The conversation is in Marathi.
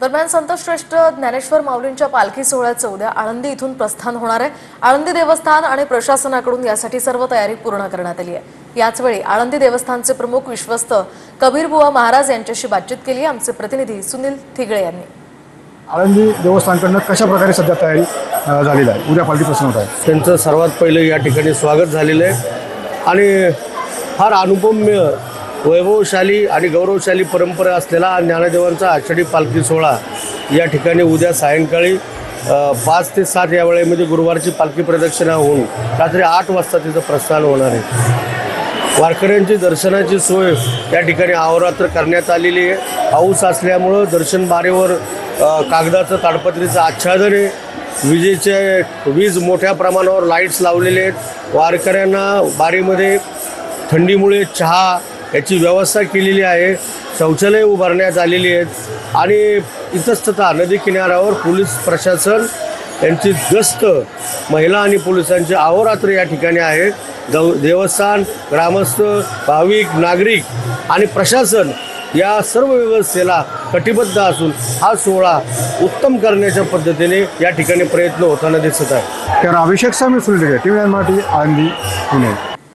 दरम्यान संतश्रेष्ठ ज्ञानेश्वर माऊलींच्या पालखी सोहळ्याचं उद्या आळंदी इथून प्रस्थान होणार आहे। आळंदी देवस्थान आणि प्रशासनाकडून यासाठी सर्व तयारी पूर्ण करण्यात आली आहे। याचवेळी आळंदी देवस्थानचे प्रमुख विश्वस्त कबीरबुवा महाराज यांच्याशी बातचीत केली। आमचे प्रतिनिधी सुनील थिगळे यांनी आळंदी देवस्थानकडून कशा प्रकारे सध्या तयारी झालेली आहे, उद्या पालखी प्रस्थान होत आहे। त्यांचं सर्वात पहिले या ठिकाणी स्वागत झालेलं आहे आणि फार अनुपम्य वैभवशाली आणि गौरवशाली परंपरा असलेला ज्ञानदेवांचा आषाढी पालखी सोहळा या ठिकाणी उद्या सायंकाळी 5 ते 7 या वेळेमध्ये गुरुवारची पालखी प्रदक्षिणा होऊन रात्री 8 वाजता तिचं प्रस्थान होणार आहे। वारकऱ्यांची दर्शनाची सोय या ठिकाणी अहोरात्र करण्यात आलेली आहे। पाऊस असल्यामुळं दर्शन बारेवर कागदाचं ताडपत्रीचं आच्छादन आहे। वीज मोठ्या प्रमाणावर लाईट्स लावलेले आहेत। वारकऱ्यांना बारीमध्ये थंडीमुळे चहा याची व्यवस्था केलेली आहे। शौचालय उभारण्यात आलेली आहेत आणि इतस्ततः नदी किनाऱ्यावर पोलीस प्रशासन यांची गस्त महिला आणि पोलिसांचे अहोरात्र या ठिकाणी आहे। देवस्थान, ग्रामस्थ, भाविक, नागरिक आणि प्रशासन या सर्व व्यवस्थेला कटिबद्ध असून हा सोहळा उत्तम करण्याच्या पद्धतीने या ठिकाणी प्रयत्न होताना दिसत आहे। तर अभिषेक स्वामी सुनील थिगळे, टीव्ही 9 मराठी, आळंदी, पुणे।